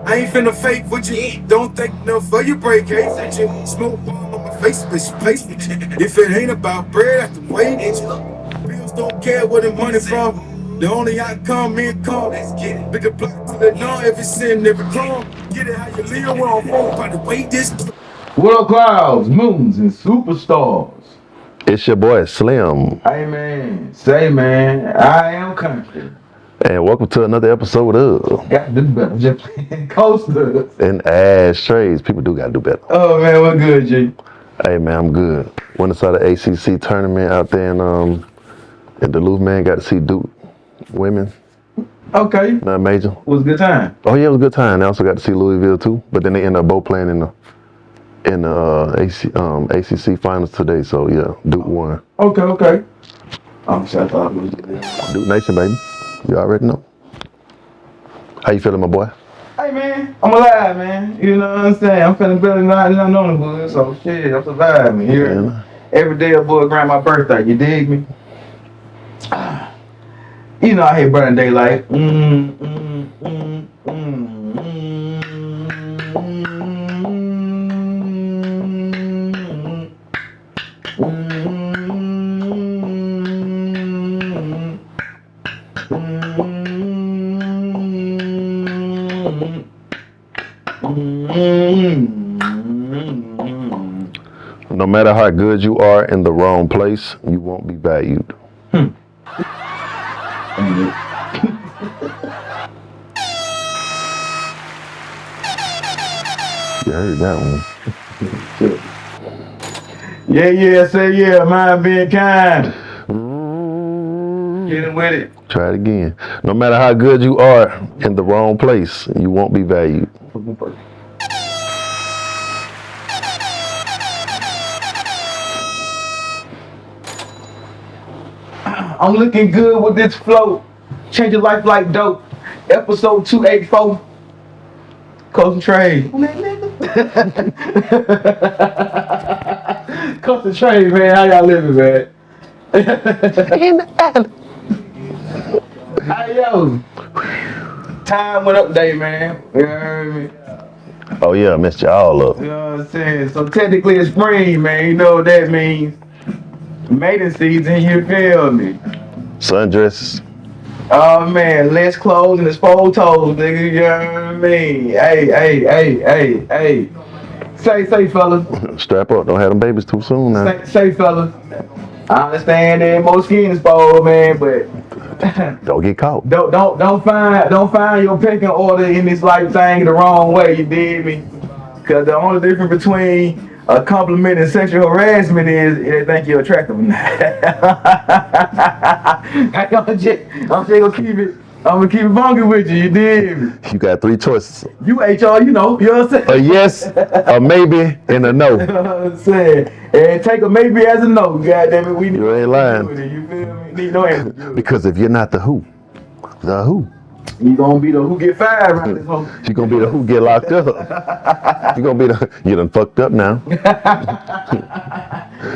I ain't finna fake with you. Don't think enough for you break case with you. Smoke bomb on my face, bitch, place with you. If it ain't about bread, I have to wait it. Bills don't care where the money from. The only outcome, me and come. Let's get it. Big a block to the dawn, every sin, every crumb. Get it how you live, we're on phone, by the way this. What up, clouds, moons, and superstars? It's your boy Slim. Hey man, say man, I am Kuntry. And welcome to another episode of Got to do better, just playing coasters. and Ashtrays. People do gotta do better. Oh man, what good, G? Hey man, I'm good. Went inside the ACC tournament out there in Duluth, man. Got to see Duke women. Okay, Not major. was a good time. Oh yeah, it was a good time. I also got to see Louisville too. But then they ended up both playing in the ACC finals today. So yeah, Duke won. Okay. I'm sure I thought it was good. Duke Nation, baby. You already know. How you feeling, my boy? Hey man, I'm alive, man. You know what I'm saying? I'm feeling better than I know the boy. So shit, I'm surviving here. Yeah. Every day a boy around my birthday. You dig me? You know I hate burning daylight. No matter how good you are in the wrong place, you won't be valued. You heard that one. Yeah, say yeah, mind being kind. Get him with it. Try it again. No matter how good you are in the wrong place, you won't be valued. I'm looking good with this flow. Change your life like dope. Episode 284. Kuntry. Kuntry, man. How y'all living, man? Hey, yo. Time went up day, man. You heard me? Oh yeah, I messed you all up. You know what I'm saying? So technically it's spring, man. You know what that means. Mating season, you feel me? Sundresses. Oh man, less clothes and exposed toes, nigga. You know what I mean? Hey. Say, fellas. Strap up. Don't have them babies too soon now. Say, fellas. I understand that more skin exposed, man, but Don't get caught. don't find your pecking order in this life thing the wrong way. You dig me? Cause the only difference between a compliment and sexual harassment is they think you're attractive. I'm gonna keep it funky with you. You dig me? You got three choices: You HR, you know what I'm saying? a yes, a maybe, and a no. You know what I'm saying? And take a maybe as a no. Goddamn it, we need You ain't lying. to do it. You feel me? Need no answer. Because if you're not the who, the who, You gonna be the who get fired around this home. you gonna be the who get locked up. You gonna be the you done fucked up now.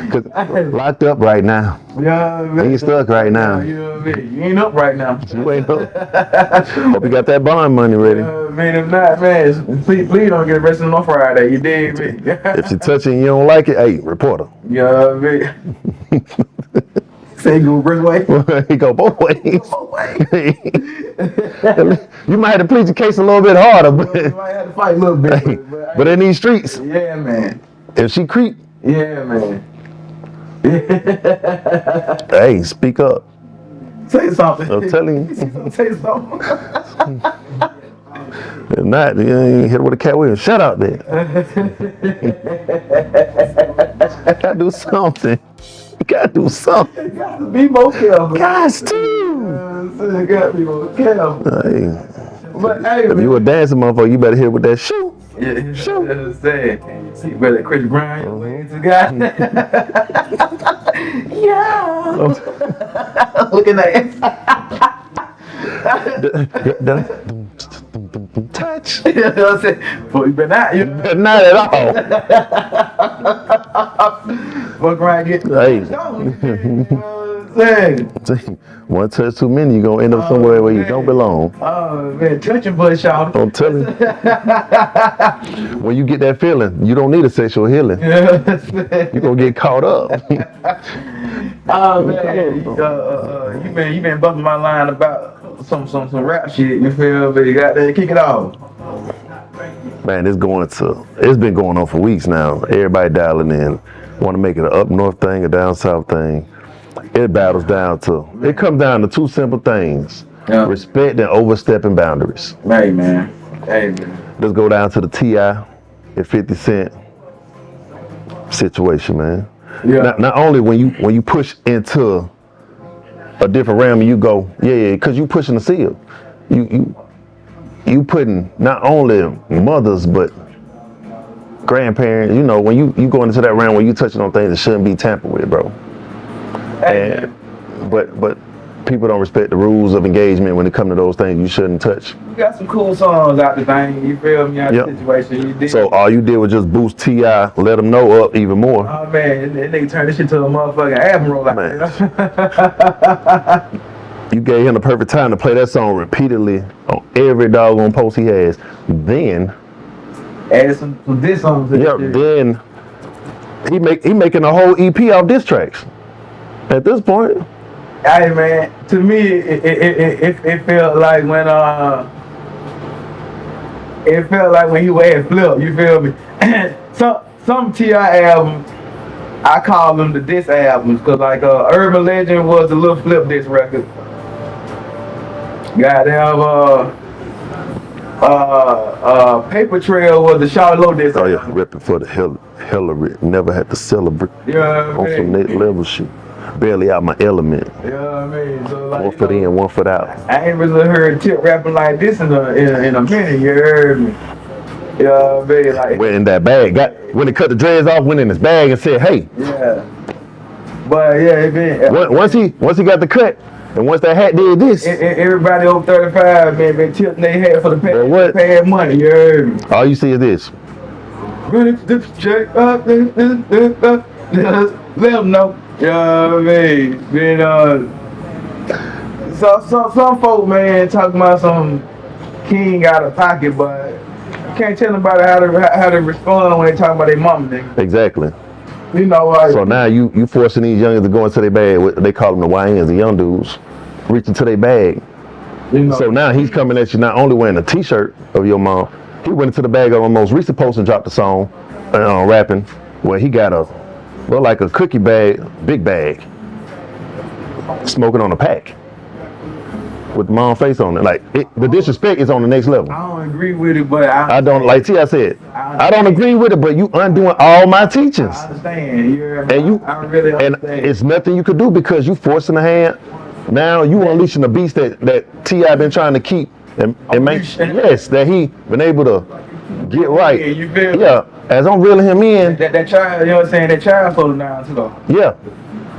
Cause locked up right now. Yeah, man. You stuck right now. You know what I mean? You ain't up right now. You ain't up. Hope you got that bond money ready. Man, if not, man, please don't get arrested on Friday. You dig me? If she touching you don't like it, hey, report her. You know what I mean? Say go first way. He go both ways. Both ways. You might have to plead your case a little bit harder, You but, might have to fight a little bit. but in these streets, Yeah, man. if she creep, Yeah, man. hey, speak up. Say something. I'm telling you. Say something. If not, you ain't hit her with a cat wheel. Shut up there. Gotta do something. You gotta do something. You got to be more careful. Guys, too. You got to be more careful. Hey, But hey, if you a dancing motherfucker, you better hit with that shoe. yeah, sure. That's what I'm saying. You better Chris Brown your way into God. Yeah. Looking at it. Touch. You know what I'm saying? But you better not. You know? Not at all. Fuck around, get Hey. stoned. You know what I'm saying? One touch too many, you're gonna end up somewhere where you don't belong. Oh man, touching butt, y'all. I'm telling you. When you get that feeling, you don't need a sexual healing. You're gonna get caught up. Oh man, you been bumping my line about some rap shit. You feel me? You got to kick it off. Man, it's been going on for weeks now. Everybody dialing in. Want to make it an up north thing, a down south thing. It comes down to two simple things. Yeah. Respect and overstepping boundaries. Hey man. Let's go down to the T.I. and 50 Cent situation, man. Yeah. Not only when you push into a different realm and you go, because you pushing the seal. You putting not only mothers but grandparents, when you go into that realm where you touching on things that shouldn't be tampered with, bro. Hey, but people don't respect the rules of engagement when it comes to those things you shouldn't touch. you got some cool songs out the thing, you feel me, out the situation you did. So all you did was just boost T.I., let them know up even more. Oh man, that nigga turned this shit to a motherfucking album roll out there. You gave him the perfect time to play that song repeatedly on every doggone post he has. Then add some diss songs to this shit. Then he making a whole EP off diss tracks. At this point, hey man, to me it felt like when he had Flip. You feel me? some T.I. albums, I call them the diss albums, cause like Urban Legend was the Lil Flip diss record. Goddamn, Paper Trail was the Shawty Low diss. Oh yeah, repping for the Hillary. Never had to celebrate on some next level shit. Barely out my element. You know what I mean? So like, one foot in, 1 foot out. I ain't really heard Tip rapping like this in a minute. You heard me? You know what I mean? Like, Went in that bag. When he cut the dreads off, went in his bag and said, "Hey." Yeah. But yeah, it been once he got the cut, and once that hat did this, everybody over 35 man been tilting their head for the pad money. You heard me? All you see is this. Check up, let them know. You know what I mean? Then some folk man talking about some king out of pocket, but you can't tell nobody how to respond when they talk about their mama, nigga. Exactly. You know, like, so now you forcing these youngins to go into their bag. They call them the YNs, the young dudes, reaching to their bag. So now he's coming at you not only wearing a T-shirt of your mom. He went into the bag of our most recent post and dropped a song, rapping, where he got like a cookie bag, big bag, smoking on a pack with the mom face on it. Like the disrespect is on the next level. I don't agree with it, but I don't, like T.I. said, I don't agree with it, but you undoing all my teachings. I understand. I really understand. And it's nothing you could do because you forcing the hand. Now you unleashing the beast that T.I. been trying to keep and make that he been able to get right. You feel me? As I'm reeling him in. That child, you know what I'm saying? That child slowed down too though. Yeah.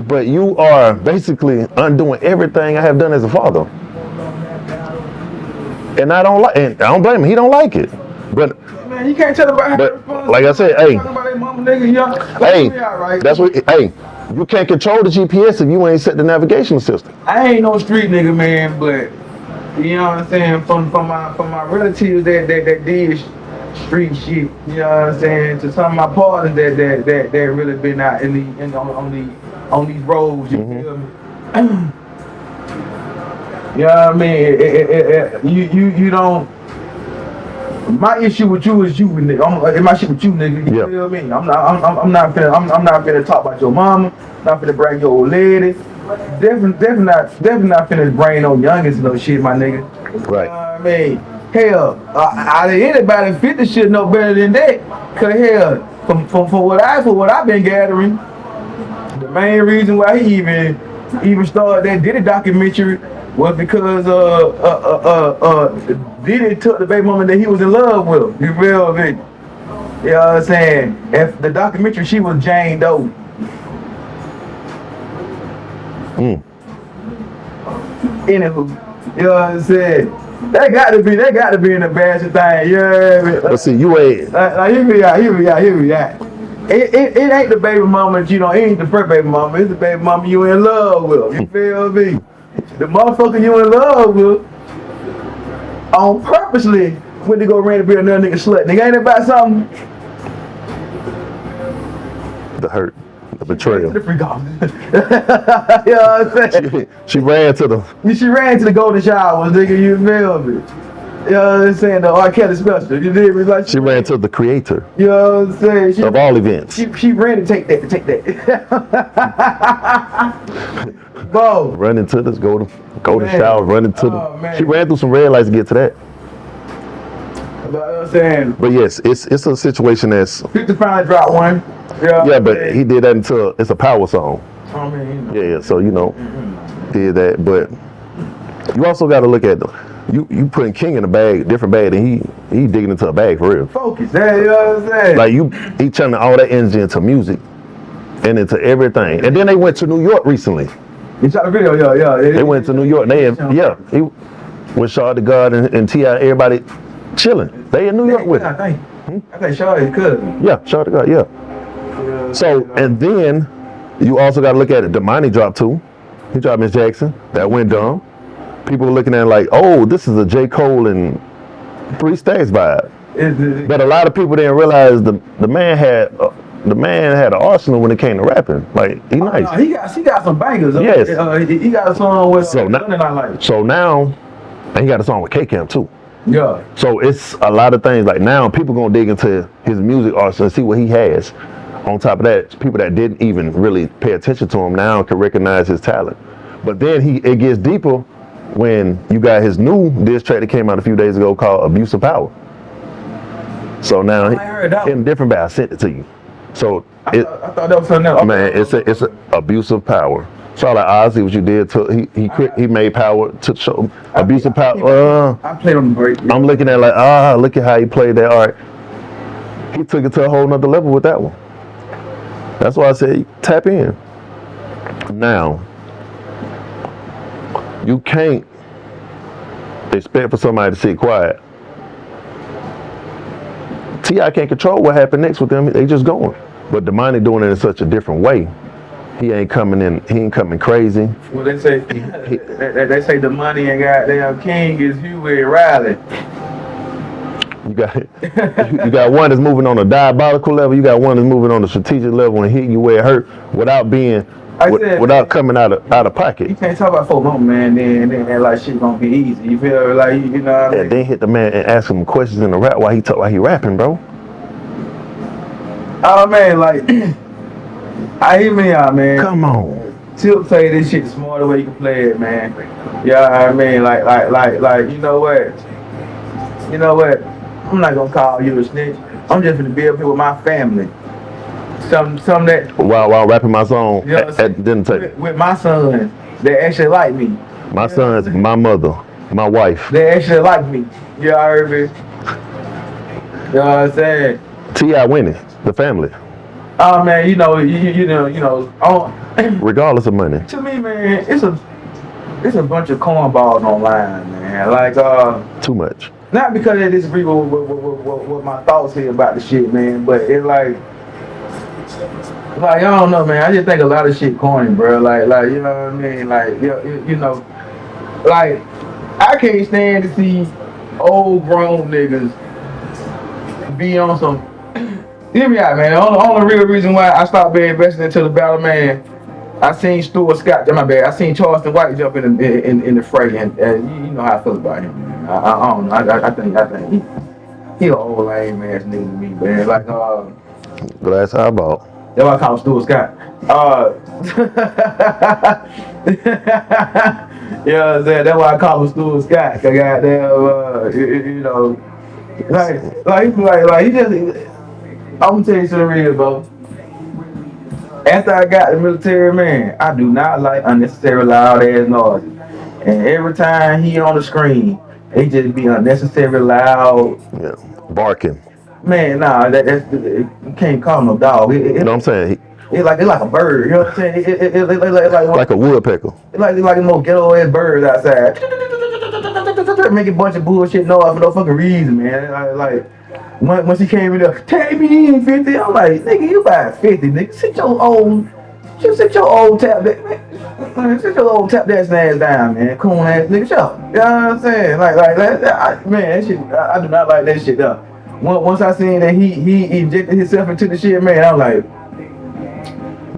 But you are basically undoing everything I have done as a father. And I don't blame him. He don't like it. But man, you can't tell about how to like I said, hey. That's what you can't control the GPS if you ain't set the navigational system. I ain't no street nigga, man, but you know what I'm saying, from my relatives that did street shit, you know what I'm saying, to some of my partners that really been out on these roads, you feel me? You know what I mean? You don't. My issue with you is you, nigga. My shit with you, nigga. You feel me? I'm not finna talk about your mama. Not finna bring your old lady. Definitely not finna bring no youngins and no shit, my nigga. Right. You know what I mean? Hell, out of anybody 50 shit no better than that. Cause hell, from what I've been gathering, the main reason why he even started that Diddy documentary was because Diddy took the baby mama that he was in love with. You feel me? You know what I'm saying? If the documentary, she was Jane Doe. Anywho, you know what I'm saying? That got to be an embarrassing thing. You know what I mean? But see, you ain't. Here we are. it ain't the baby mama that it ain't the first baby mama. It's the baby mama you in love with. You feel me? The motherfucker you in love with on purposely went to go rent to be another nigga slut. Nigga, ain't it about something? The hurt, the betrayal. The freak off. You know what I'm saying? She ran to the golden showers, nigga. You feel me? You know what I'm saying? The R. Kelly special. You did me like she ran to the creator. You know what I'm saying? Of all events. She ran to take that. Bro. Running to this golden shower, running to the. She ran through some red lights to get to that. You know what I'm saying? But yes, it's a situation that's. 50 finally dropped one. Yeah, but he did that until it's a power song. I mean, Yeah, so did that, but you also got to look at you putting King in a bag, different bag, than he digging into a bag for real. Focus, you know what I'm saying? Like he channeling all that energy into music and into everything. And then they went to New York recently. You shot the video, yeah. They went to New York. He with Shaw the God and T.I. everybody chilling. They in New York with him. I think Shaw is cousin. Yeah, Shaw the God, yeah. So, and then you also got to look at it. Damani dropped 2. He dropped Miss Jackson. That went dumb. People were looking at it like, oh, this is a J. Cole and 3 Stacks vibe. But a lot of people didn't realize the man had an arsenal when it came to rapping. Like, he nice. No, he got some bangers. Yes. He got a song with So now, and he got a song with K-Camp too. Yeah. So it's a lot of things. Like now, people gonna dig into his music arsenal and see what he has. On top of that, people that didn't even really pay attention to him now can recognize his talent. But then it gets deeper when you got his new diss track that came out a few days ago called "Abuse of Power." So now in a different bag, I sent it to you. So I thought that was something else. Man, it's a abuse of power. So like Ozzy, what you did to he made power to show abuse of power. I played on the break. Yeah. I'm looking at like look at how he played that. All right, he took it to a whole nother level with that one. That's why I said tap in. Now, you can't expect for somebody to sit quiet. T.I. can't control what happened next with them. They just going. But Damani doing it in such a different way. He ain't coming crazy. Well, they say the money and goddamn King is Huey Riley. You got one that's moving on a diabolical level. You got one that's moving on a strategic level and hitting you where it hurt without coming out of pocket. You can't talk about folk home, man. Then like shit gonna be easy. You feel like you know. What I mean? Then hit the man and ask him questions in the rap while he rapping, bro. Oh man, like I hear me out, man. Come on. Tip say this shit the smarter way you can play it, man. Yeah, I mean, like, you know what? I'm not gonna call you a snitch. I'm just gonna be up here with my family. Some that while rapping my song at dinner table with my son. They actually like me. My son's my mother, my wife. They actually like me. You heard me? You know what I'm saying? T.I. winning the family. Oh man, you know. Regardless of money. To me, man, it's a bunch of cornballs online, man. Like too much. Not because they disagree with what my thoughts here about the shit, man, but it's like I don't know, man. I just think a lot of shit corny, bro. Like you know what I mean? Like you know, like I can't stand to see old grown niggas be on some. Hear me out, man. The only real reason why I stopped being invested into the battle, man. I seen Stuart Scott. My bad. I seen Charleston White jump in the fray, and you know how I feel about him, man. I don't know. I think he an old lame ass nigga to me, man. Like glass eyeball. That's why I call him Stuart Scott. You know what I'm saying? That's why I call him Stuart Scott. Cause goddamn, you know, like he just. I'm gonna tell you something real, bro. After I got the military, man, I do not like unnecessary loud ass noises. And every time he on the screen, he just be unnecessary loud. Yeah, barking. Man, nah, that's you can't call him a dog. You know what I'm saying? It's like a bird. You know what I'm saying? It's like a woodpecker. It's like a little ghetto ass bird outside. Making a bunch of bullshit noise for no fucking reason, man. Like once he came in there, tag me in 50. I'm like, nigga, you buy 50, nigga. Sit your old tap sit your old tap that ass down, man. Coon ass nigga, shut up. You know what I'm saying? Like that, man, that shit. I do not like that shit though. Once I seen that he injected himself into the shit, man, I'm like,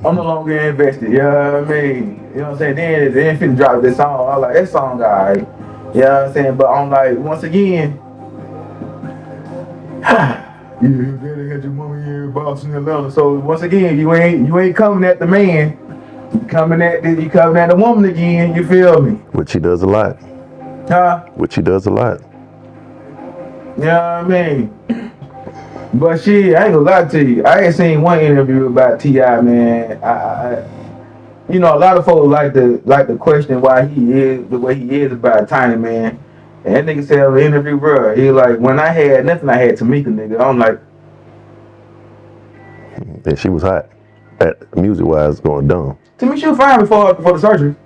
I'm no longer invested. You know what I mean? You know what I'm saying? Then finna drop this song. I'm like, that song alright. You know what I'm saying? But I'm like, once again. Yeah, your daddy had your mama here bossing Atlanta. So once again, you ain't coming at the man. You coming at the woman again, you feel me? Which he does a lot. Huh? Which he does a lot. You know what I mean? But shit, I ain't gonna lie to you. I ain't seen one interview about T.I., man. You know, a lot of folks like to question why he is the way he is about Tiny, man. And that nigga said in the interview, bro, he like, when I had nothing, I had Tamika, nigga. I'm like, and she was hot. At music-wise, going dumb. To me, she was fine before the surgery.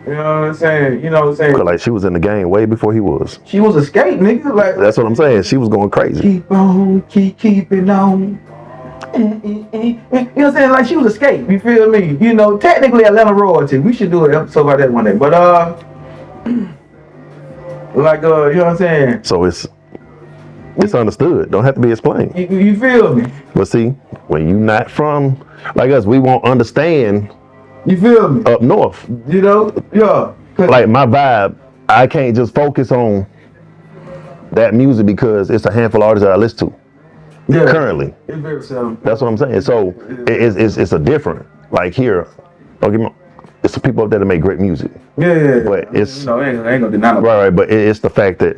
You know what I'm saying? You know what I'm saying? Like, she was in the game way before he was. She was a skate, nigga. Like, that's what I'm saying. She was going crazy. Keep on, keeping on. You know what I'm saying? Like, she was a skate. You feel me? You know, technically Atlanta royalty. We should do an episode about that one day. But like, you know what I'm saying? So it's understood. Don't have to be explained. You feel me? But see, when you not from like us, we won't understand. You feel me? Up north. You know? Yeah. Like my vibe, I can't just focus on that music because it's a handful of artists that I listen to. Yeah. Currently. It's very seldom. That's what I'm saying. So it's a different. Like here, don't get me. It's the people up there that make great music. Yeah. But it's no, I ain't gonna deny it. Right. But it's the fact that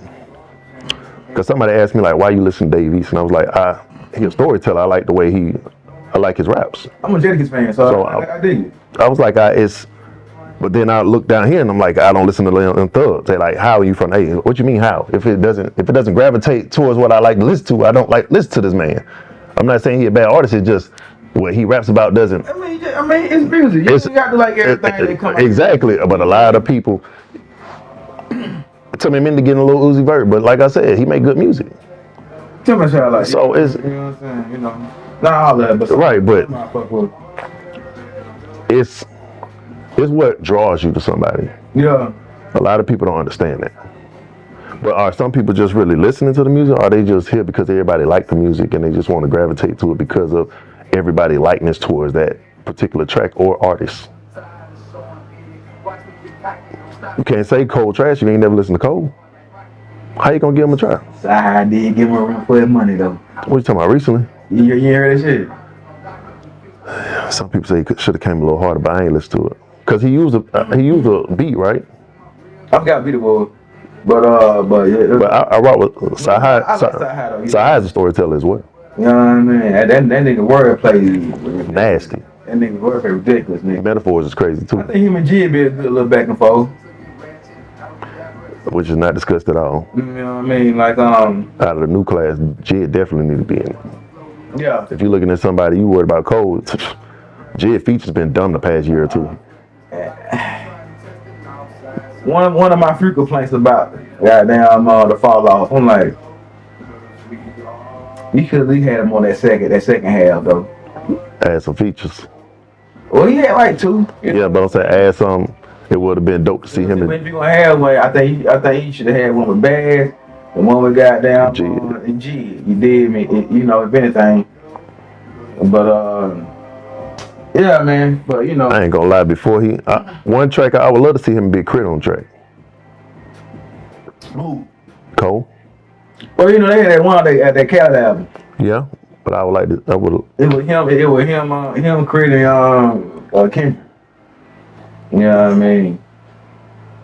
because somebody asked me like, why you listen to Dave East, and I was like, he's a storyteller. I like the way I like his raps. I'm a Jadakiss fan, so I dig it. I was like, but then I look down here and I'm like, I don't listen to them thugs. They like, how are you from? Hey, what you mean how? If it doesn't gravitate towards what I like to listen to, I don't like listen to this man. I'm not saying he's a bad artist. It's just what he raps about doesn't. I mean, it's music. You got to like everything that comes. Exactly, but a lot of people. Tell me, I'm into getting a little Uzi Vert, but like I said, he make good music. Tell me how I like. So it's. You know what I'm saying? You know, not all that, but right, but it's what draws you to somebody. Yeah. A lot of people don't understand that. But are some people just really listening to the music, or are they just here because everybody like the music and they just want to gravitate to it because of everybody likeness towards that particular track or artist? You can't say Cole trash. You ain't never listened to Cole. How you gonna give him a try? I did give him a run for his money though. What you talking about recently? You heard that shit? Some people say he should have came a little harder, but I ain't listened to it. Cause he used a beat, right? I forgot beat it was, but yeah. But I rock with Sahai. Sahai is a storyteller as well. You know what I mean? That nigga wordplay is nasty. That nigga wordplay ridiculous, nigga. Metaphors is crazy too. I think him and G be a good little back and forth. Which is not discussed at all. You know what I mean? Like out of the new class, Jid definitely need to be in it. Yeah. If you're looking at somebody you worried about Cole, Jid feature's been dumb the past year or two. One of my few complaints about goddamn the fall off. I'm like, you could at least had him on that second half though. Add some features. Well, he had like two. Yeah, but I'm saying add some. It would have been dope to see him. If you gonna have one, I think he should have had one with Baz, and one with goddamn G. You did me, you know, if anything. But yeah, man. But you know, I ain't gonna lie. Before one track, I would love to see him be Crit on track. Who? Cole. Well, you know they had that one at that Cali album. Yeah, but I would like to. I would. It was him, Crit and Kuntry. You know what I mean?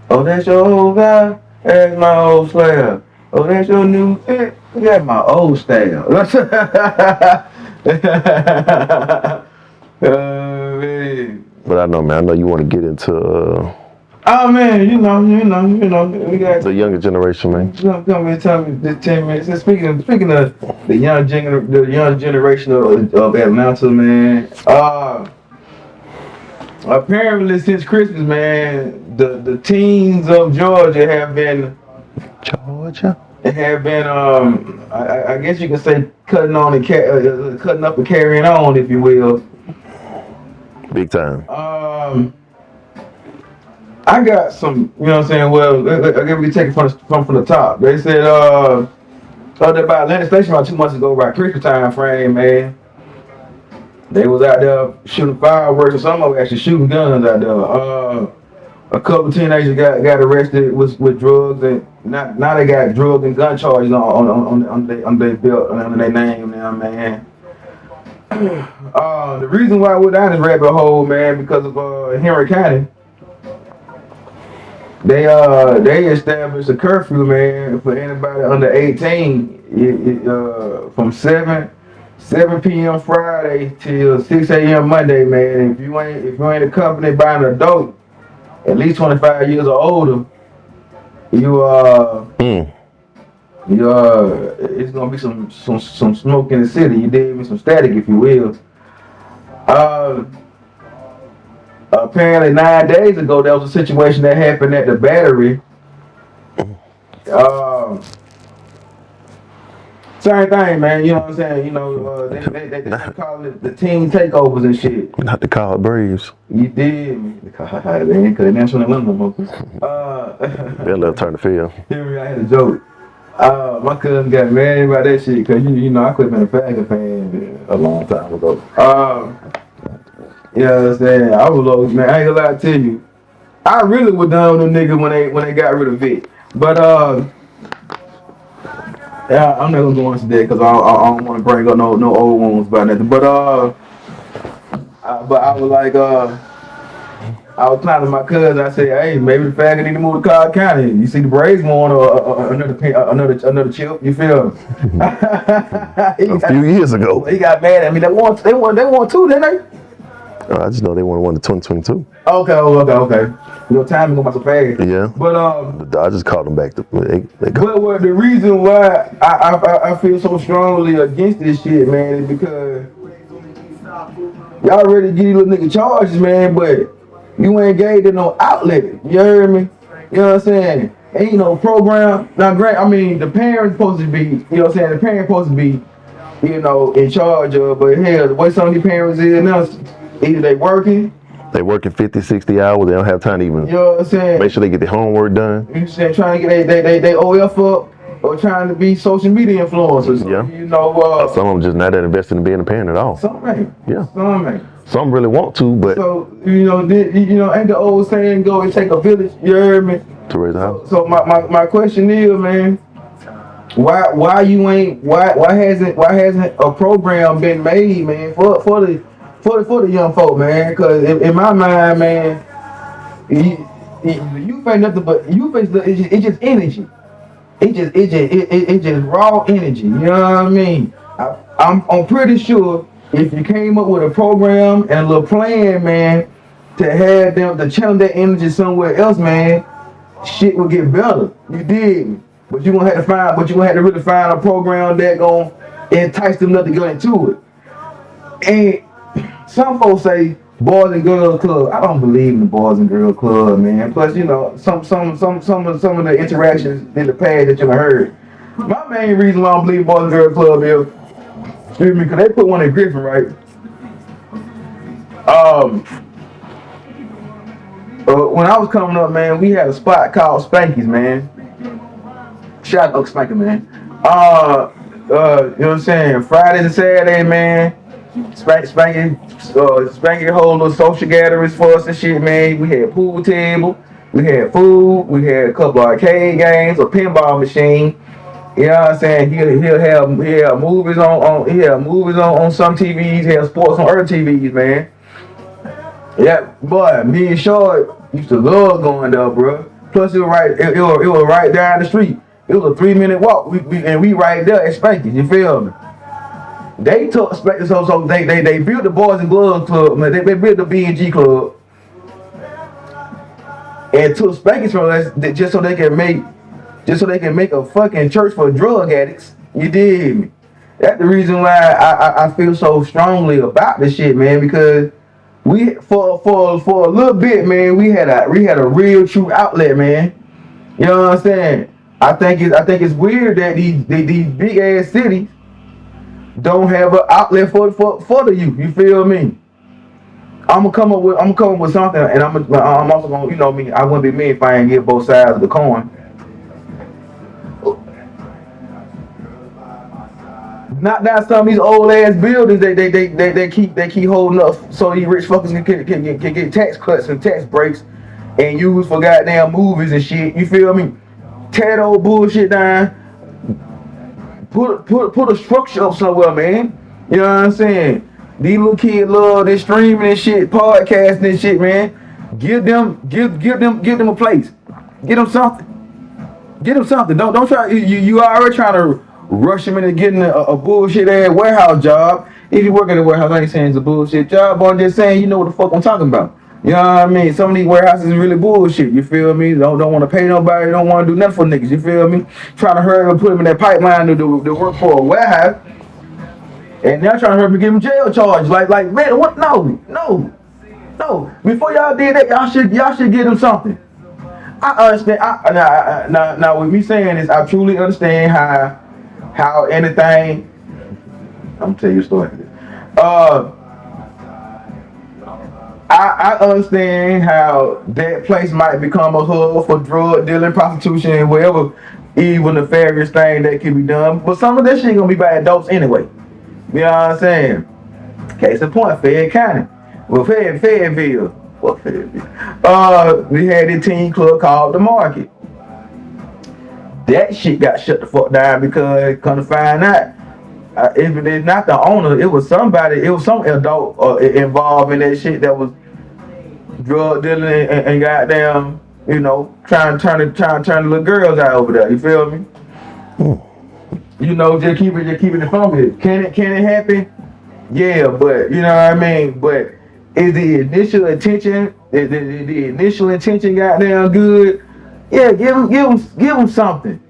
Oh, that's your old guy? That's my old slab. Oh, that's your new fit? That's my old style. Man. But I know, man. I know you want to get into. Oh man, you know, we got the younger generation, man. Come and tell me this 10 minutes. And speaking of the young generation of Atlanta, man. Apparently, since Christmas, man, the teens of Georgia have been It had been I guess you could say cutting on and cutting up and carrying on, if you will. Big time. I got some, you know what I'm saying? Well, I guess we can take it from the top. They said there by Atlantic Station about 2 months ago, about Christmas time frame, man. They was out there shooting fireworks, or some of them actually shooting guns out there. A couple teenagers got arrested with drugs, and now they got drug and gun charges on their belt and under their name now, man. The reason why I went down this rabbit hole, man, because of Henry County. They established a curfew, man, for anybody under 18 from 7 p.m. Friday till 6 a.m. Monday, man. If you ain't accompanied by an adult at least 25 years or older, it's gonna be some smoke in the city. You dig me? Some static, if you will. Apparently 9 days ago, there was a situation that happened at the Battery. Same thing, man. You know what I'm saying? You know, they call it the teen takeovers and shit. Not to call it Braves. You did. They ain't cause they national no more. They'll let turn the field. Here I had a joke. My cousin got mad about that shit because you know I quit being a Packer fan a long time ago. You know what I'm saying? I was always, man, I ain't gonna lie to you. I really was down with them niggas when they got rid of it. But yeah, I'm not gonna go into that because I don't want to bring up no old wounds about nothing. But I was like I was talking to my cousin. I said, hey, maybe the faggot need to move to Cobb County. You see the Braves want another chip. You feel me? A few years ago. He got mad at me. They want two, didn't they? I just know they want to 2022. Okay. Your timing gonna be so fast. Yeah. But the Dodgers called them back. But the reason why I feel so strongly against this shit, man, is because y'all ready to give these little nigga charges, man, but you ain't gave them no outlet. You heard me? You know what I'm saying? Ain't no program. Now, the parents supposed to be, you know what I'm saying? The parents supposed to be, you know, in charge of, but hell, the way some of these parents is now, either they working 50, 60 hours. They don't have time to even, you know what I'm saying? Make sure they get their homework done. You know what I'm saying? Trying to get they OF up or trying to be social media influencers. Yeah. You know, some of them just not that invested in being a parent at all. Some ain't. Yeah. Some ain't. Some really want to, but so ain't the old saying go and take a village? You heard me? To raise a house. So my question is, man, why hasn't a program been made, man, for the young folk, man? Because in my mind, man, you face nothing but it's just energy. It's just raw energy. You know what I mean? I'm pretty sure if you came up with a program and a little plan, man, to have them to channel that energy somewhere else, man, shit will get better. You dig? But you gonna have to really find a program that gonna entice them not to get into it. And some folks say Boys and Girls Club. I don't believe in the Boys and Girls Club, man. Plus, you know, some of the interactions in the past that you heard. My main reason why I don't believe Boys and Girls Club is, excuse me, because they put one in Griffin, right? When I was coming up, man, we had a spot called Spanky's, man. Shout out to Spanky, man. You know what I'm saying? Friday and Saturday, man. Spanky hold little social gatherings for us and shit, man. We had pool table, we had food, we had a couple of arcade games, a pinball machine. You know what I'm saying? He'll have movies on some TVs, he'll have sports on other TVs, man. Yeah, boy, me and Short used to love going there, bro. Plus it was right down the street. It was a 3-minute walk. We right there at Spanky's, you feel me? They took so they built the Boys and Gloves Club, man. They built the B&G Club, and took Spanky's from us just so they can make a fucking church for drug addicts. You dig me? That's the reason why I feel so strongly about this shit, man. Because we for a little bit, man, we had a real true outlet, man. You know what I'm saying? I think it's weird that these big ass cities don't have an outlet for the youth. You feel me? I'm gonna come up with something, and I'm also gonna, you know me. I wouldn't be me if I ain't get both sides of the coin. Knock down some of these old ass buildings. They keep holding up so these rich fuckers can get tax cuts and tax breaks and use for goddamn movies and shit. You feel me? Tear that old bullshit down. Put a structure up somewhere, man. You know what I'm saying? These little kids love this streaming and shit, podcasting and shit, man. Give them a place. Give them something. Get them something. Don't try. You already trying to rush them into getting a bullshit ass warehouse job. If you work at a warehouse, I ain't saying it's a bullshit job, but I'm just saying you know what the fuck I'm talking about. You know what I mean? Some of these warehouses is really bullshit. You feel me? Don't want to pay nobody. Don't want to do nothing for niggas. You feel me? Trying to hurry up, put them in that pipeline to work for a warehouse, and now trying to hurry up and give them jail charges. Like man, what? No. Before y'all did that, y'all should give them something. I understand. Now, with me saying this, I truly understand how anything. I'm gonna tell you a story. I understand how that place might become a hub for drug dealing, prostitution, and whatever evil nefarious thing that can be done. But some of that shit gonna be by adults anyway. You know what I'm saying? Case in point, Fayette County. Well, Fayetteville. What Fayetteville? We had a teen club called The Market. That shit got shut the fuck down because come to find out, if it's not the owner, it was somebody, it was some adult involved in that shit that was drug dealing and goddamn, you know, trying to turn the little girls out over there. You feel me? You know, just keeping it funky. Can it happen? Yeah, but you know what I mean. But is the initial intention goddamn good? Yeah, give them something.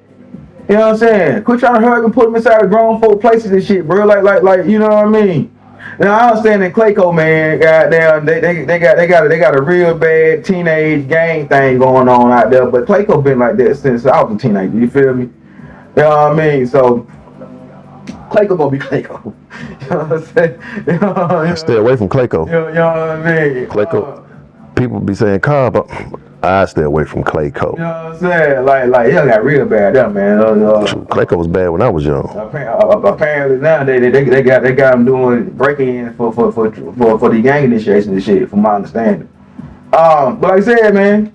You know what I'm saying? Quit trying to hurry and put them inside of grown folk places and shit, bro. Like, you know what I mean? Now I understand in Clayco, man, goddamn, they got a real bad teenage gang thing going on out there. But Clayco been like that since I was a teenager. You feel me? You know what I mean? So Clayco gonna be Clayco. You know what I'm saying? You know, Stay away from Clayco. You know what I mean? Clayco. People be saying car, but I stay away from Clayco. You know what I'm saying? Like y'all got real bad there, man. Clayco was bad when I was young. Apparently now they got them doing breaking in for the gang initiation and shit, from my understanding. But like I said, man,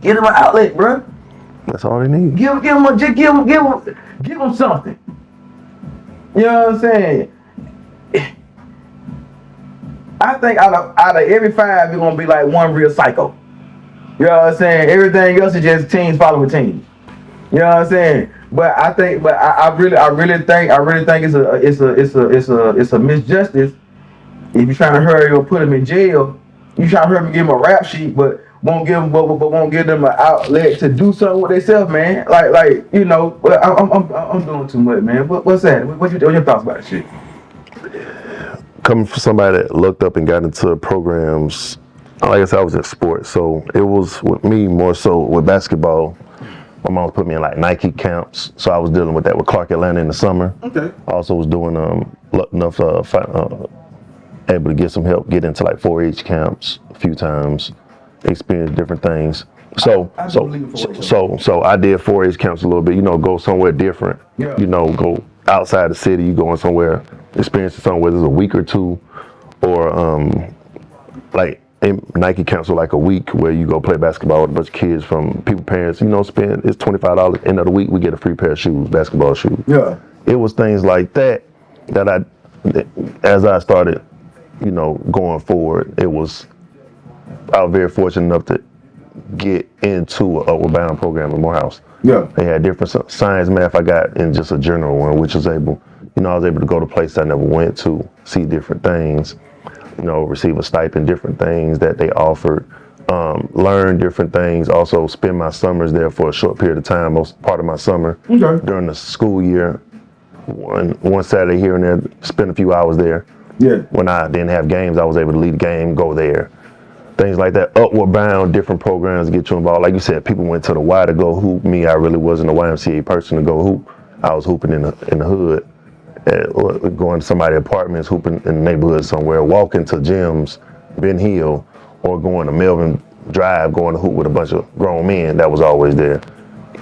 get them an outlet, bro. That's all they need. Give them something. You know what I'm saying? I think out of every 5, it's gonna be like one real psycho. You know what I'm saying? Everything else is just teens following teens. You know what I'm saying? But I really think it's a misjustice if you're trying to hurry or put them in jail. You trying to hurry and give them a rap sheet, but won't give them an outlet to do something with themselves, man. Like you know, I'm doing too much, man. What's that? What your thoughts about that shit? Coming from somebody that looked up and got into programs, like I said, I was in sports, so it was with me more so with basketball. My mom put me in like Nike camps, so I was dealing with that with Clark Atlanta in the summer. Okay. I also was doing enough able to get some help, get into like 4-H camps a few times, experience different things. So I did 4-H camps a little bit. You know, go somewhere different. Yeah. You know, go outside the city. You going somewhere, experiencing somewhere there's a week or two, or like in Nike camps are like a week where you go play basketball with a bunch of kids from parents. You know, it's $25 end of the week. We get a free pair of shoes, basketball shoes. Yeah. It was things like that as I started, you know, going forward, I was very fortunate enough to get into a Urban program at Morehouse. Yeah. They had different science, math. I got in just a general one, which was I was able to go to places I never went to, see different things, you know, receive a stipend, different things that they offered, learn different things, also spend my summers there for a short period of time, most part of my summer. Okay. During the school year, one Saturday here and there, spend a few hours there. Yeah. When I didn't have games, I was able to lead a game, go there. things like that, upward bound, different programs to get you involved. Like you said, people went to the Y to go hoop. Me, I really wasn't a YMCA person to go hoop. I was hooping in the hood, or going to somebody's apartments, hooping in the neighborhood somewhere, walking to gyms, Ben Hill, or going to Melvin Drive, going to hoop with a bunch of grown men. That was always there.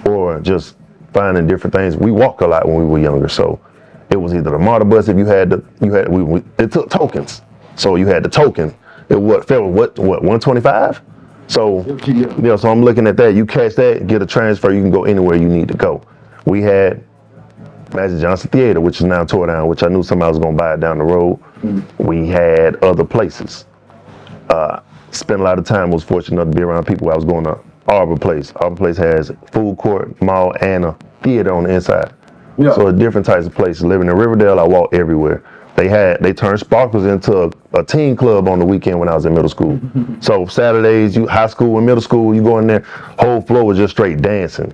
Or just finding different things. We walked a lot when we were younger, so it was either the MARTA bus if it took tokens. So you had the token. It what 125? So so I'm looking at that. You catch that, get a transfer, you can go anywhere you need to go. We had Magic Johnson Theater, which is now tore down, which I knew somebody was gonna buy it down the road. We had other places. Spent a lot of time, was fortunate enough to be around people. I was going to Arbor Place. Arbor Place has food court, mall, and a theater on the inside. Yeah. So different types of places. Living in Riverdale, I walked everywhere. They turned Sparkles into a teen club on the weekend when I was in middle school. So Saturdays, high school and middle school, you go in there, whole floor was just straight dancing.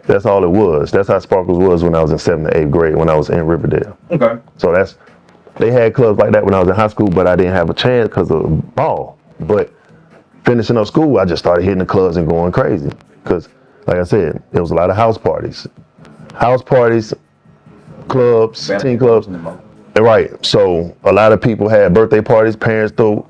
That's all it was. That's how Sparkles was when I was in 7th to 8th grade when I was in Riverdale. Okay. So they had clubs like that when I was in high school, but I didn't have a chance because of ball. But finishing up school, I just started hitting the clubs and going crazy. Because, like I said, there was a lot of house parties. Clubs, teen clubs. Right. So a lot of people had birthday parties, parents threw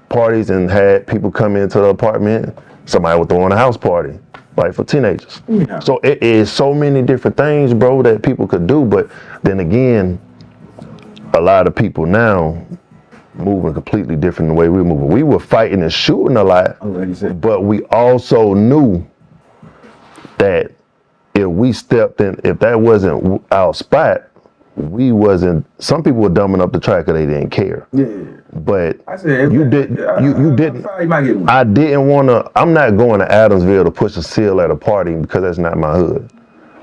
parties and had people come into the apartment. Somebody would throw on a house party, like for teenagers. Yeah. So it is so many different things, bro, that people could do. But then again, a lot of people now moving completely different than the way we were moving. We were fighting and shooting a lot, but we also knew that if we stepped in, if that wasn't our spot, some people were dumbing up the track because they didn't care. Yeah. But I said, you didn't. I didn't want to. I'm not going to Adamsville to push a seal at a party because that's not my hood.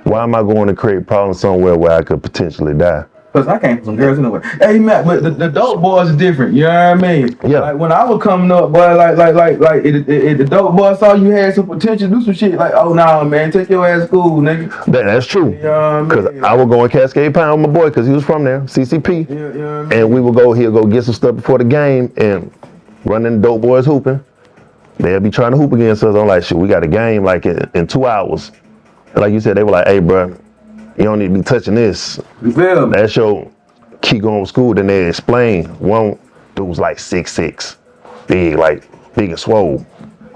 Why am I going to create problems somewhere where I could potentially die? Because I came from some girls anyway. Hey, Matt, but the dope boys is different. You know what I mean? Yeah. Like when I was coming up, boy, if the dope boy saw you had some potential, do some shit. Like, oh no, man, take your ass to school, nigga. That's true. You know what I mean? Because I would go in Cascade Pound with my boy, because he was from there, CCP. Yeah, you know what I mean? And we would he'll go get some stuff before the game and run in the dope boys hooping. They'll be trying to hoop against us. I'm like, shit, we got a game like in 2 hours. And like you said, they were like, hey, bro, you don't need to be touching this. You feel me? That's your keep going to school. Then they explain. One dude was like 6'6", big and swole,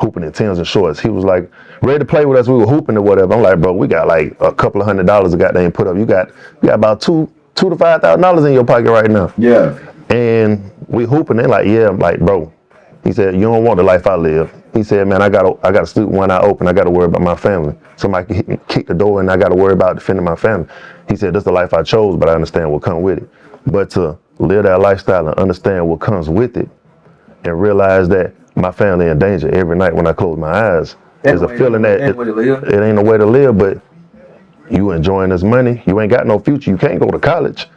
hooping in Timbs and shorts. He was like ready to play with us. We were hooping or whatever. I'm like, bro, we got like a couple of $100 to goddamn put up. You got about $2,000 to $5,000 in your pocket right now. Yeah. And we hooping. They like, yeah. I'm like, bro. He said, you don't want the life I live. He said, man, I got to sleep one eye open. I got to worry about my family. Somebody can kick the door and I got to worry about defending my family. He said, this is the life I chose, but I understand what comes with it. But to live that lifestyle and understand what comes with it and realize that my family in danger every night when I close my eyes is a feeling that it ain't no way to live, but you enjoying this money. You ain't got no future. You can't go to college.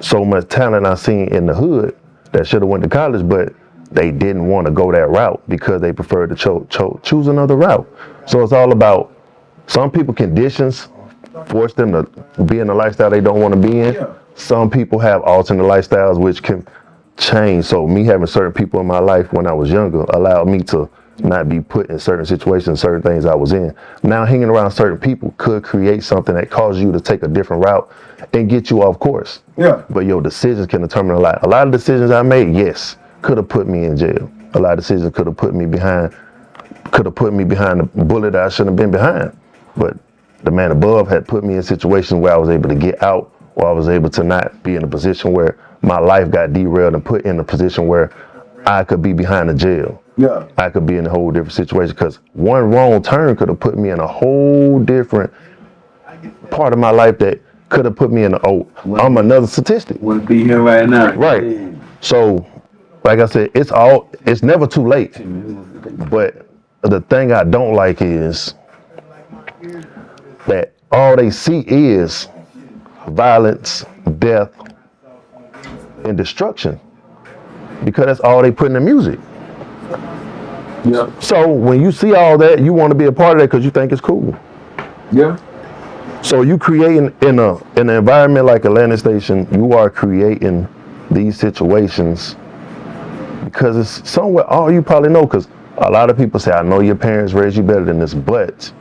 So much talent I seen in the hood that should have went to college, but they didn't want to go that route because they preferred to choose another route. So it's all about some people conditions force them to be in a lifestyle they don't want to be in. Yeah. Some people have alternate lifestyles which can change. So me having certain people in my life when I was younger allowed me to not be put in certain situations, certain things I was in. Now hanging around certain people could create something that causes you to take a different route and get you off course. Yeah. But your decisions can determine a lot. A lot of decisions I made, yes, could have put me in jail. A lot of decisions could have put me behind the bullet that I shouldn't have been behind. But the man above had put me in situations where I was able to get out, or I was able to not be in a position where my life got derailed and put in a position where I could be behind the jail. Yeah. I could be in a whole different situation because one wrong turn could have put me in a whole different part of my life that could have put me in I'm another statistic. Wouldn't be here right now. Right. So, like I said, it's never too late. But the thing I don't like is that all they see is violence, death, and destruction. Because that's all they put in the music. Yeah. So when you see all that, you want to be a part of that because you think it's cool. Yeah. So you creating in an environment like Atlantic Station, you are creating these situations because it's somewhere all you probably know, because A lot of people say, I know your parents raised you better than this, but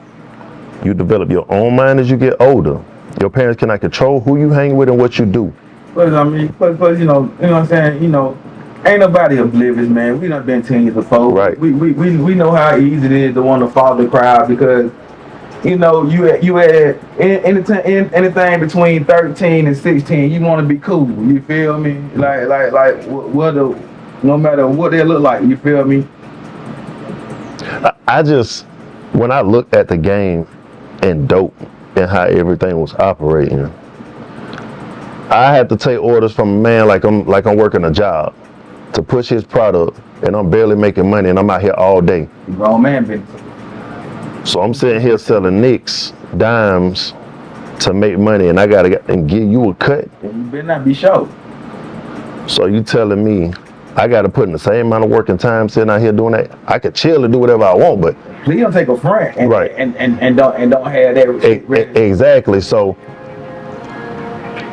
you develop your own mind as you get older. Your parents cannot control who you hang with and what you do. But I mean, but you know what I'm saying? You know, ain't nobody oblivious, man. We done been teens before. Right. We know how easy it is to want to follow the crowd because, you know, you had anything between 13 and 16, you want to be cool. You feel me? No matter what they look like. You feel me? I just, when I look at the game and dope and how everything was operating, I had to take orders from a man like I'm working a job to push his product, and I'm barely making money, and I'm out here all day. Grown man business. So I'm sitting here selling nicks, dimes to make money, and I gotta give you a cut. And you better not be short. So you telling me I gotta put in the same amount of work and time sitting out here doing that? I could chill and do whatever I want, but please don't take a front and right. and don't have that ready. Exactly. So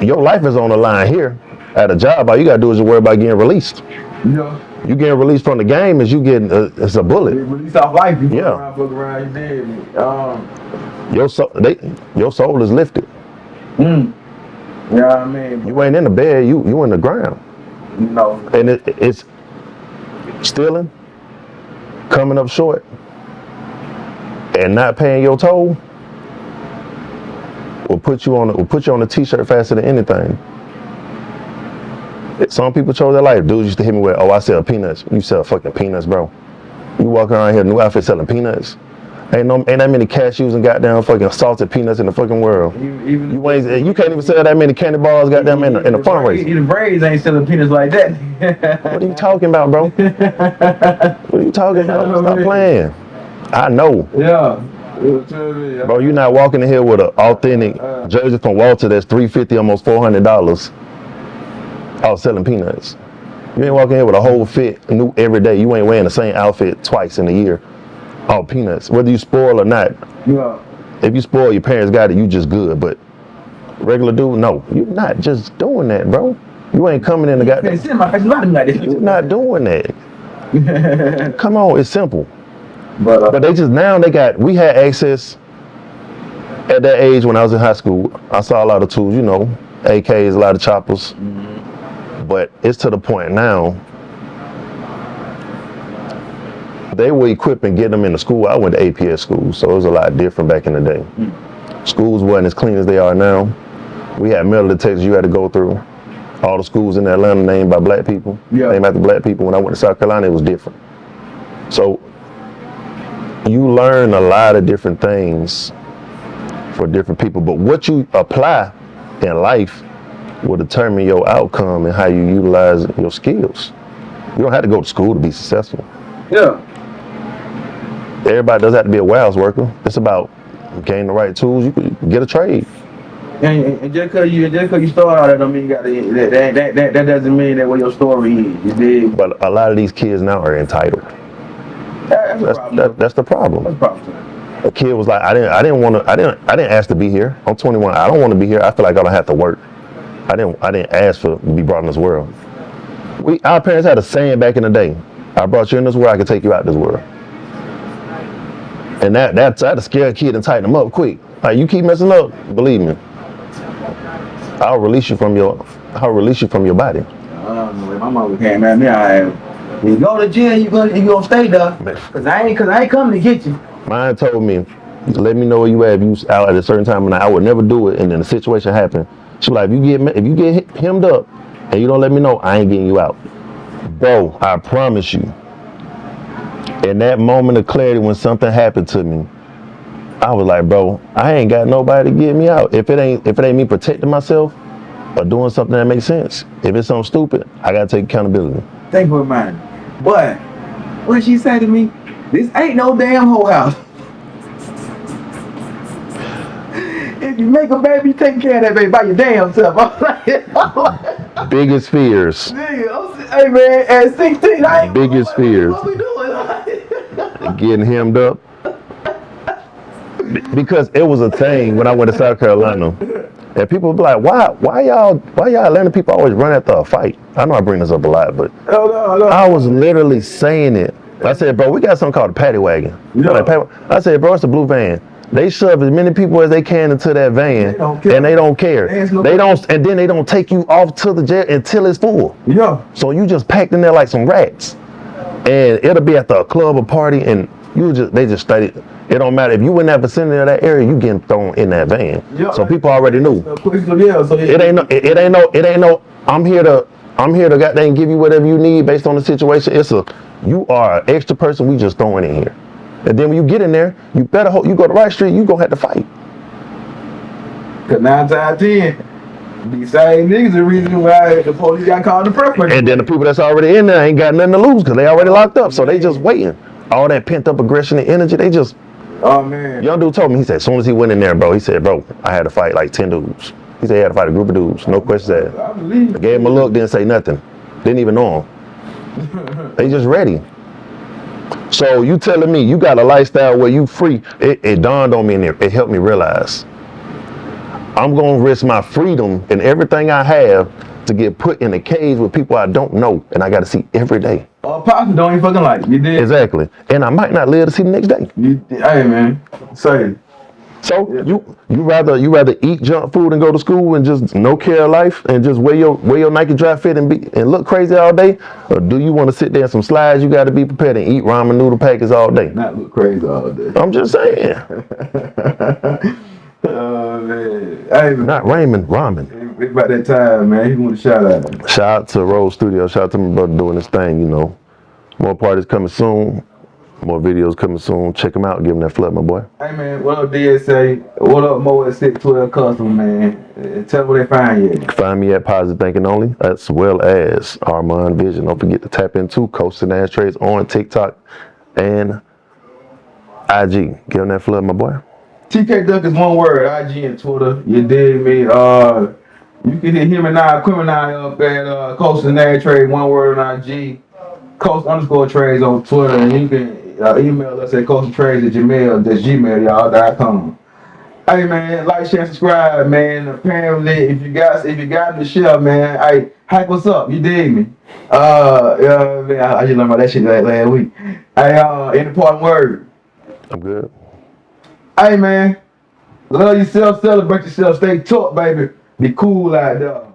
your life is on the line here at a job. All you gotta do is worry about getting released. Yeah. You getting released from the game is you getting it's a bullet. Release off life. You Yeah. fuck around, you dead. Your soul is lifted. You know what I mean? You ain't in the bed. You in the ground. No. And it's stealing, coming up short, and not paying your toll will put you on a t-shirt faster than anything. Some people chose their life. Dudes used to hit me with, "Oh, I sell peanuts." You sell fucking peanuts, bro. You walk around here in a new outfit selling peanuts. Ain't that many cashews and goddamn fucking salted peanuts in the fucking world. You can't even sell that many candy bars goddamn in the fundraiser. Even Braves ain't selling peanuts like that. What are you talking about, bro? What are you talking about? Stop playing. I know. Yeah. Bro, you're not walking in here with an authentic jersey from Walter that's $350, almost $400 out selling peanuts. You ain't walking here with a whole fit new every day. You ain't wearing the same outfit twice in a year. All peanuts, whether you spoil or not. Yeah. If you spoil, your parents got it, you just good. But regular dude, no, you're not just doing that, bro. You ain't coming in the goddamn. You're not doing that. Come on, it's simple. But they just we had access at that age when I was in high school. I saw a lot of tools, you know, AKs, a lot of choppers. Mm-hmm. But it's to the point now. They were equipping, getting them into school. I went to APS school, so it was a lot different back in the day. Schools wasn't as clean as they are now. We had metal detectors you had to go through. All the schools in Atlanta named by black people, named after black people. When I went to South Carolina, it was different. So you learn a lot of different things for different people, but what you apply in life will determine your outcome and how you utilize your skills. You don't have to go to school to be successful. Yeah. Everybody doesn't have to be a warehouse worker. It's about getting the right tools. You can get a trade. And just cause you start out, that don't mean you got that doesn't mean that what your story is. You dig? But a lot of these kids now are entitled. That's the problem. That's the problem. A kid was like, I didn't ask to be here. I'm 21. I don't want to be here. I feel like I don't have to work. I didn't ask to be brought in this world. Our parents had a saying back in the day. I brought you in this world, I can take you out this world. And that's how to scare a kid and tighten them up quick. Like, you keep messing up, believe me, I'll release you from your body. My mother came at me. You go to jail, you gonna stay there. Cause I ain't coming to get you. Mine told me, let me know where you at. If you was out at a certain time, and I would never do it. And then the situation happened. She was like, if you get hemmed up, and you don't let me know, I ain't getting you out. Bro, I promise you. In that moment of clarity, when something happened to me, I was like, bro, I ain't got nobody to get me out. If it ain't me protecting myself or doing something that makes sense, if it's something stupid, I gotta take accountability. Thank you for reminding me. But what she said to me, this ain't no damn whole house. If you make a baby, you take care of that baby by your damn self. Biggest fears. Hey man, at 16, I ain't. Biggest fears. What we doing? Getting hemmed up. Because it was a thing when I went to South Carolina. And people would be like, why y'all Atlanta people always run after a fight? I know I bring this up a lot, but I was literally saying it I said, bro, we got something called a paddy wagon. Yeah. I said, bro, it's a blue van. They shove as many people as they can into that van, and they don't care. They don't, and then they don't take you off to the jail until it's full. Yeah. So you just packed in there like some rats, and it'll be at the club or party, and they just studied. It don't matter if you in that vicinity of that area, you getting thrown in that van. Yeah. So people already knew. It ain't no. I'm here to goddamn give you whatever you need based on the situation. You are an extra person. We just throwing in here. And then when you get in there, you better hope you go to right street, you gonna have to fight. Cause 9 times 10, these same niggas the reason why the police got called in the first place. And then the people that's already in there ain't got nothing to lose because they already locked up. So they just waiting. All that pent up aggression and energy, they just. Oh man. Young dude told me, he said, as soon as he went in there, bro, he said, bro, I had to fight like 10 dudes. He said he had to fight a group of dudes, no questions asked. I believe. I gave him a look, didn't say nothing. Didn't even know him. They just ready. So you telling me you got a lifestyle where you free? It dawned on me in there. It helped me realize I'm gonna risk my freedom and everything I have to get put in a cage with people I don't know and I got to see every day. Pops don't even fucking like you did. Exactly, and I might not live to see the next day. Hey man, say. So yeah. you rather eat junk food and go to school and just no care of life and just wear your Nike dry fit and look crazy all day, or do you want to sit there in some slides? You got to be prepared and eat ramen noodle packets all day. Not look crazy all day. I'm just saying. Oh man, hey man. Not ramen. It's about that time, man. You want to shout out? Shout out to Rose Studio. Shout out to my brother doing this thing. You know, more parties coming soon. More videos coming soon. Check them out. Give them that flood, my boy. Hey, man. What up, DSA? What up, Mo at 612 Custom, man? Tell them where they find you. You can find me at Positive Thinking Only, as well as Armand Vision. Don't forget to tap into Coasting Ashtrays on TikTok and IG. Give them that flood, my boy. TK Duck is one word. IG and Twitter. You dig me? You can hit him and I, Criminal up at Coasting Ashtrays, one word on IG. Coast_trades on Twitter, and you can email us at coasttrades@gmail. That's gmail.com. Hey man, like, share, subscribe, man. Apparently, if you got in the shell, man, hey, hype us up. You dig me? Yeah, man, I just learned about that shit last week. Hey, any important word? I'm good. Hey man, love yourself, celebrate yourself, stay tough, baby. Be cool out there.